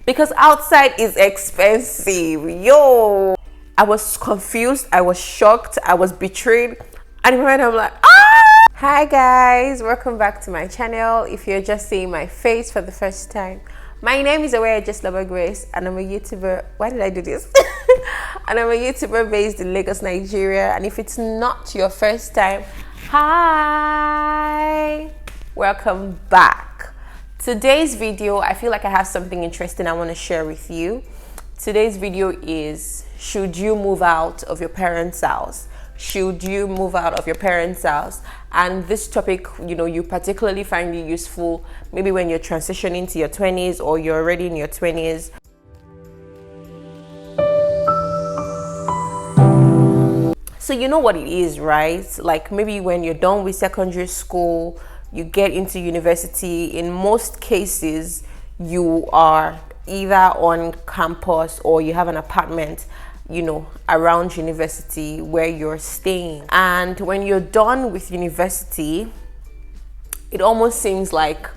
because outside is expensive. Yo, I was confused, I was shocked, I was betrayed, and in my mind I'm like, ah! Hi guys, welcome back to my channel. If you're just seeing my face for the first time, my name is Just Lover Grace, and I'm a YouTuber. Why did I do this? And I'm a YouTuber based in Lagos, Nigeria. And if it's not your first time, hi, welcome back. Today's video, I feel like I have something interesting I want to share with you. Today's video is, should you move out of your parents' house? Should you move out of your parents' house? And this topic, you particularly find it useful maybe when you're transitioning to your 20s or you're already in your 20s. So you know what it is, right? Like maybe when you're done with secondary school, you get into university. In most cases, you are either on campus or you have an apartment, around university where you're staying. And when you're done with university, it almost seems like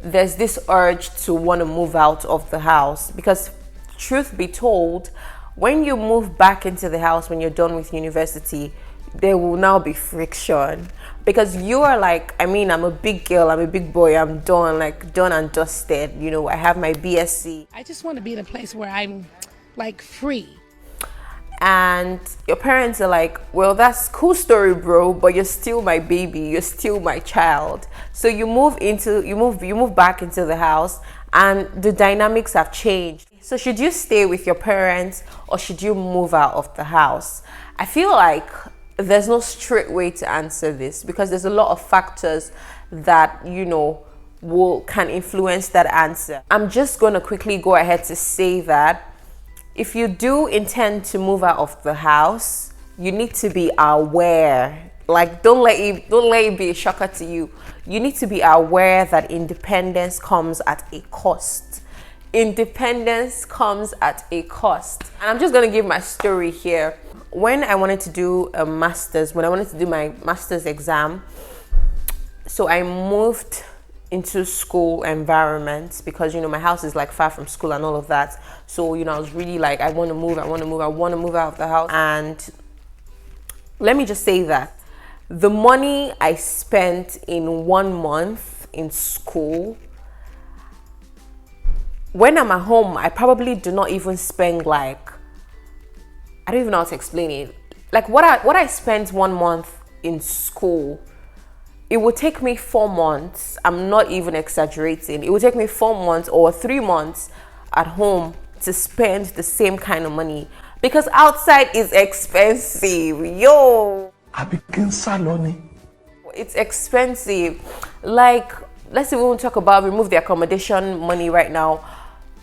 there's this urge to want to move out of the house, because truth be told, when you move back into the house when you're done with university, there will now be friction, because you are like, I'm a big girl, I'm a big boy, I'm done, like done and dusted. I have my BSc. I just want to be in a place where I'm like free. And your parents are like, well, that's cool story, bro, but you're still my baby, you're still my child. So you move back into the house, and the dynamics have changed. So should you stay with your parents or should you move out of the house? I feel like there's no straight way to answer this, because there's a lot of factors that can influence that answer. I'm just going to quickly go ahead to say that if you do intend to move out of the house, you need to be aware. Like, don't let it be a shocker to you. You need to be aware that independence comes at a cost. Independence comes at a cost. And I'm just going to give my story here. When I wanted to do a master's, when I wanted to do my master's exam, so I moved into school environment because my house is like far from school and all of that. So I was really like, I want to move out of the house. And let me just say that the money I spent in 1 month in school, when I'm at home, I probably do not even spend I don't even know how to explain it. Like what I spent 1 month in school, it would take me 4 months. I'm not even exaggerating. It would take me 4 months or 3 months at home to spend the same kind of money, because outside is expensive. Yo, I begin saloni. It's expensive. Like, let's say we won't talk about remove the accommodation money right now.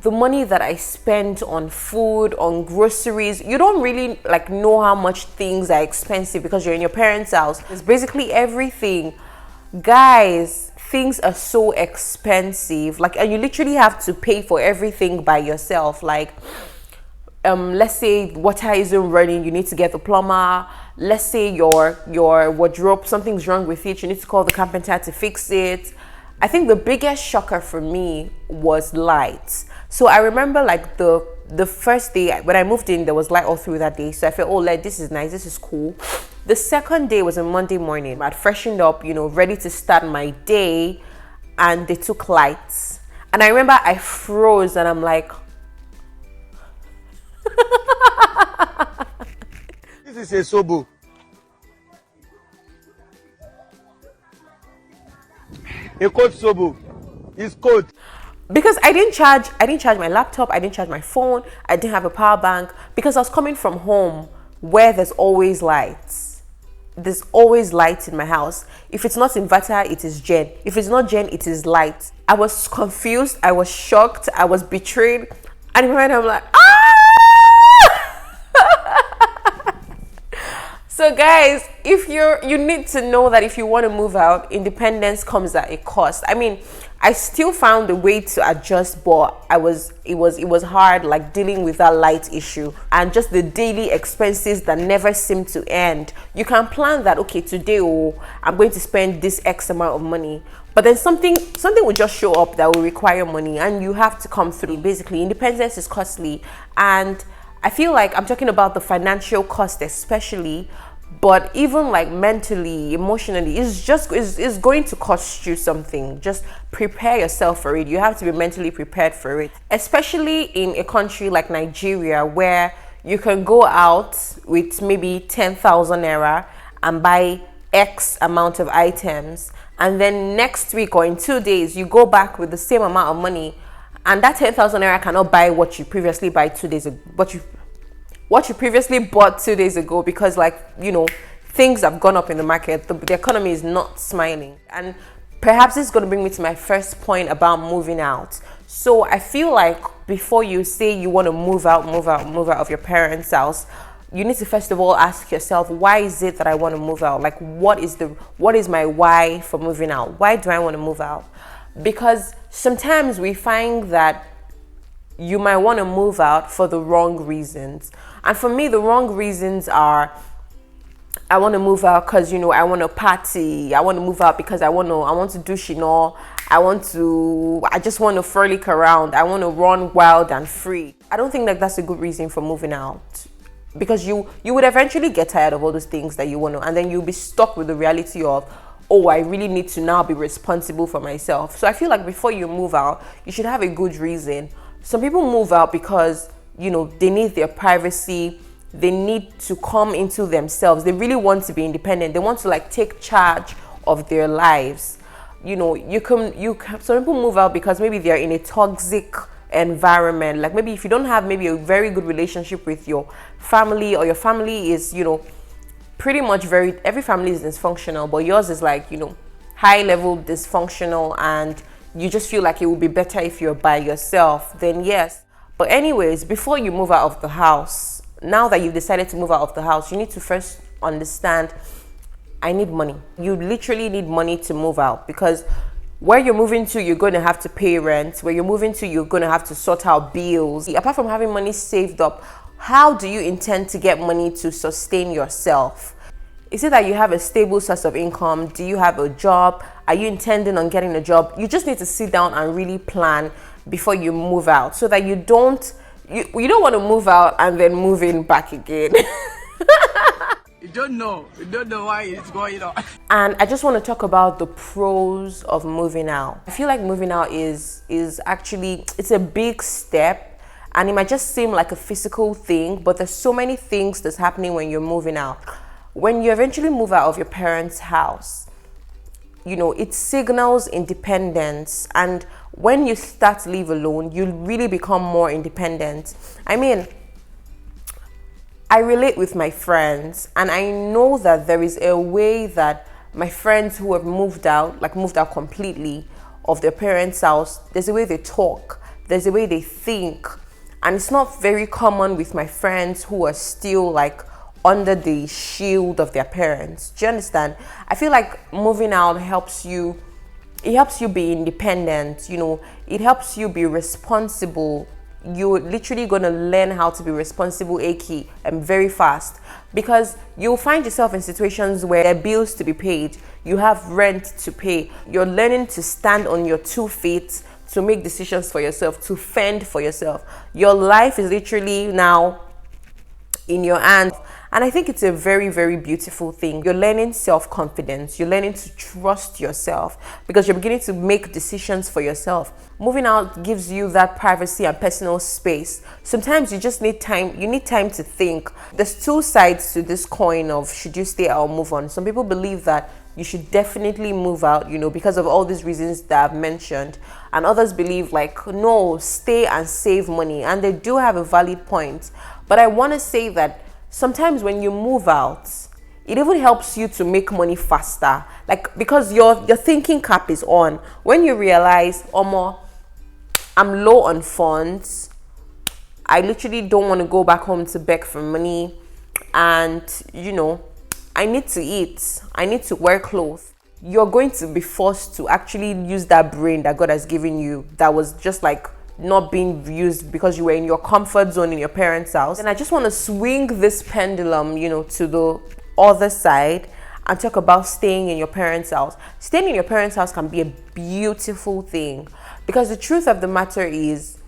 The money that I spent on food, on groceries, you don't really know how much things are expensive because you're in your parents' house. It's basically everything. Guys, things are so expensive. And you literally have to pay for everything by yourself. Let's say water isn't running, you need to get the plumber. Let's say your wardrobe, something's wrong with it, you need to call the carpenter to fix it. I think the biggest shocker for me was lights. So I remember the first day when I moved in, there was light all through that day. So I felt, oh, this is nice, this is cool. The second day was a Monday morning. I'd freshened up, ready to start my day, and they took lights. And I remember I froze and I'm like, This is a sobo. A code sobo. It's code. because I didn't charge my laptop, I didn't charge my phone, I didn't have a power bank, because I was coming from home where there's always lights. There's always light in my house. If it's not inverter, it is gen. If it's not gen, it is light. I was confused, I was shocked, I was betrayed, and in my mind I'm like, ah! So guys, if you need to know that if you want to move out, independence comes at a cost. I still found a way to adjust, but it was hard, dealing with that light issue and just the daily expenses that never seem to end. You can plan that, okay, today I'm going to spend this X amount of money, But then something will just show up that will require money, and you have to come through. Basically, independence is costly, and I feel like I'm talking about the financial cost especially, but even like mentally, emotionally, it's going to cost you something. Just prepare yourself for it. You have to be mentally prepared for it, especially in a country like Nigeria, where you can go out with maybe 10,000 naira and buy X amount of items, and then next week or in 2 days you go back with the same amount of money, and that 10,000 naira cannot buy what you previously bought 2 days ago, what you previously bought 2 days ago, because, like, you know, things have gone up in the market. The economy is not smiling. And perhaps this is going to bring me to my first point about moving out. So I feel like before you say you want to move out of your parents' house, you need to first of all ask yourself, why is it that I want to move out? Like, what is my why for moving out? Why do I want to move out? Because sometimes we find that you might want to move out for the wrong reasons. And for me, the wrong reasons are, I want to move out because, you know, I want to party. I want to move out because I want to do shino. I just want to frolic around. I want to run wild and free. I don't think that that's a good reason for moving out, because you would eventually get tired of all those things that you want to, and then you'll be stuck with the reality of, oh, I really need to now be responsible for myself. So I feel like before you move out, you should have a good reason. Some people move out because, you know, they need their privacy. They need to come into themselves. They really want to be independent. They want to, like, take charge of their lives. You know, some people move out because maybe they're in a toxic environment. Like, maybe if you don't have maybe a very good relationship with your family, or your family is, you know, pretty much every family is dysfunctional, but yours is, like, you know, high level dysfunctional, and you just feel like it would be better if you're by yourself, then yes. But anyways, before you move out of the house, now that you've decided to move out of the house, you need to first understand, I need money. You literally need money to move out, because where you're moving to, you're going to have to pay rent. Where you're moving to, you're going to have to sort out bills. Apart from having money saved up, how do you intend to get money to sustain yourself? Is it that you have a stable source of income? Do you have a job? Are you intending on getting a job? You just need to sit down and really plan before you move out, so that you don't want to move out and then move in back again. You don't know why it's going on. And I just want to talk about the pros of moving out. I feel like moving out is actually, it's a big step, and it might just seem like a physical thing, but there's so many things that's happening when you're moving out. When you eventually move out of your parents' house, you know, it signals independence. And when you start to live alone, you really become more independent. I mean, I relate with my friends, and I know that there is a way that my friends who have moved out completely of their parents' house, there's a way they talk, there's a way they think. And it's not very common with my friends who are still, like, under the shield of their parents. Do you understand? I feel like moving out helps you be independent. You know, it helps you be responsible. You're literally gonna learn how to be responsible, and very fast, because you'll find yourself in situations where there are bills to be paid, you have rent to pay, you're learning to stand on your 2 feet, to make decisions for yourself, to fend for yourself. Your life is literally now in your hands. And I think it's a very, very beautiful thing. You're learning self-confidence. You're learning to trust yourself, because you're beginning to make decisions for yourself. Moving out gives you that privacy and personal space. Sometimes you just need time. You need time to think. There's 2 sides to this coin of, should you stay or move on? Some people believe that you should definitely move out, you know, because of all these reasons that I've mentioned. And others believe, like, no, stay and save money. And they do have a valid point. But I want to say that sometimes when you move out, it even helps you to make money faster. Like, because your thinking cap is on. When you realize, Omo, I'm low on funds, I literally don't want to go back home to beg for money, and, you know, I need to eat, I need to wear clothes. You're going to be forced to actually use that brain that God has given you, that was just like not being used because you were in your comfort zone in your parents' house. And I just want to swing this pendulum, you know, to the other side and talk about staying in your parents' house. Staying in your parents' house can be a beautiful thing, because the truth of the matter is,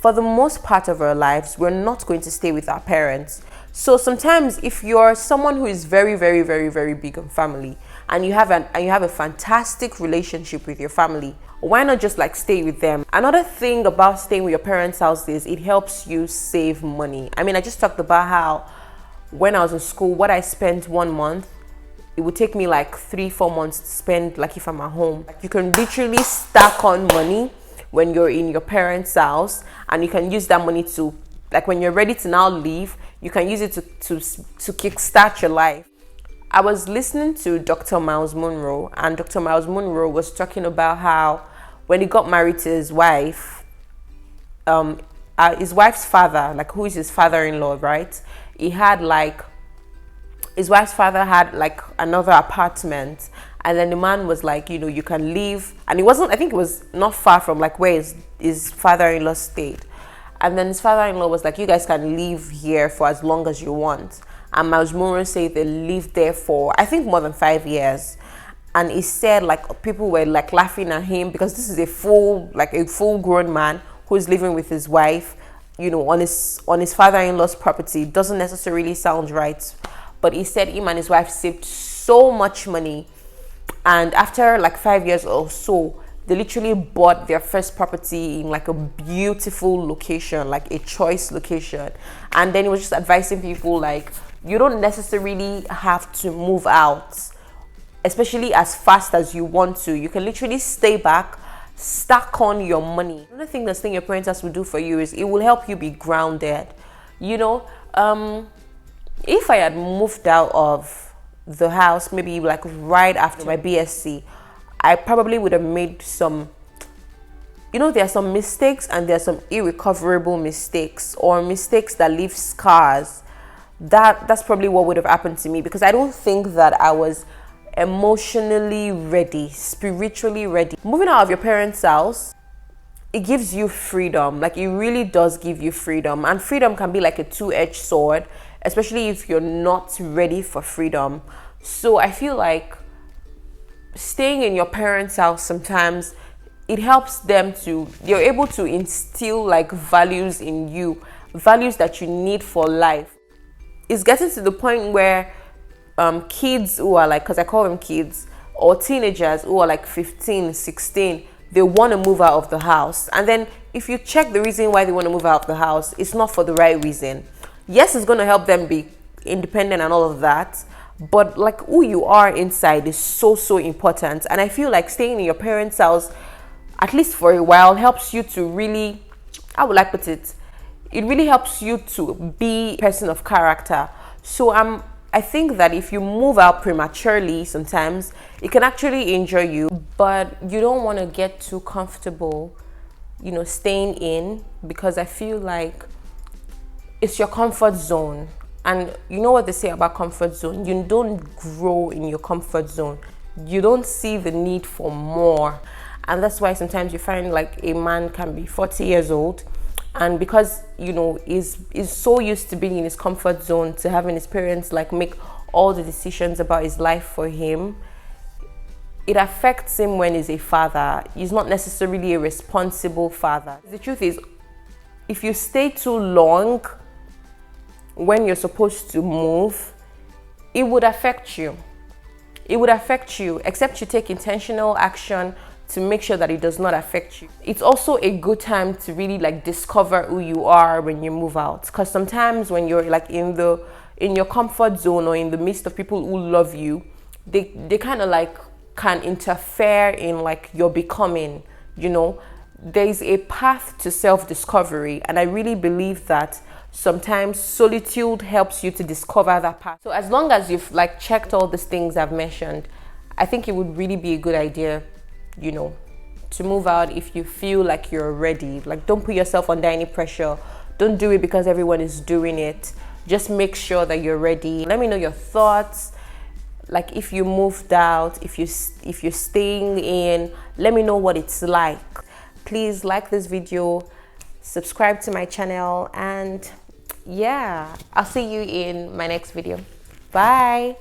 for the most part of our lives, we're not going to stay with our parents. So sometimes if you're someone who is very, very, very, very big on family, and you have a fantastic relationship with your family, why not just like stay with them? Another thing about staying with your parents' house is it helps you save money. I mean, I just talked about how when I was in school, what I spent 1 month, it would take me like 3-4 months to spend, like if I'm at home. Like, you can literally stack on money when you're in your parents' house, and you can use that money to, like, when you're ready to now leave, you can use it to kickstart your life. I was listening to Dr. Miles Monroe, and Dr. Miles Monroe was talking about how when he got married to his wife, his wife's father, like who is his father-in-law, right? His wife's father had like another apartment, and then the man was like, you can leave. And I think it was not far from like where his father-in-law stayed. And then his father-in-law was like, you guys can live here for as long as you want. And Miles Monroe said they lived there for, I think, more than 5 years. And he said like people were like laughing at him, because this is a full grown man who's living with his wife, on his father-in-law's property. It doesn't necessarily sound right. But he said him and his wife saved so much money, and after like 5 years or so, they literally bought their first property in like a beautiful location, like a choice location. And then he was just advising people like, you don't necessarily have to move out, especially as fast as you want to. You can literally stay back, stack on your money. Another thing that staying your parents' house will do for you is it will help you be grounded. If I had moved out of the house maybe like right after my BSc, I probably would have made some, there are some mistakes, and there are some irrecoverable mistakes, or mistakes that leave scars. That's probably what would have happened to me, because I don't think that I was emotionally ready, spiritually ready. Moving out of your parents' house, it gives you freedom. Like, it really does give you freedom, and freedom can be like a two-edged sword, especially if you're not ready for freedom. So I feel like staying in your parents' house, sometimes it helps them you're able to instill like values in you, values that you need for life. It's getting to the point where kids who are like, because I call them kids, or teenagers who are like 15, 16, they want to move out of the house. And then if you check the reason why they want to move out of the house, it's not for the right reason. Yes, it's going to help them be independent and all of that, but like who you are inside is so important. And I feel like staying in your parents' house, at least for a while, helps you to really, how would I put it? It really helps you to be a person of character. So I think that if you move out prematurely, sometimes it can actually injure you, but you don't want to get too comfortable, staying in, because I feel like it's your comfort zone. And you know what they say about comfort zone? You don't grow in your comfort zone. You don't see the need for more. And that's why sometimes you find like a man can be 40 years old, and because is so used to being in his comfort zone, to having his parents like make all the decisions about his life for him, it affects him when he's a father. He's not necessarily a responsible father. The truth is, if you stay too long when you're supposed to move, it would affect you. It would affect you, except you take intentional action to make sure that it does not affect you. It's also a good time to really like discover who you are when you move out, because sometimes when you're like in your comfort zone, or in the midst of people who love you, they kind of like can interfere in like your becoming. There's a path to self-discovery, and I really believe that sometimes solitude helps you to discover that path. So as long as you've like checked all these things I've mentioned, I think it would really be a good idea, to move out if you feel like you're ready. Like, don't put yourself under any pressure. Don't do it because everyone is doing it. Just make sure that you're ready. Let me know your thoughts. Like, if you moved out, if you're staying in, let me know what it's like. Please like this video, subscribe to my channel, and yeah, I'll see you in my next video. Bye.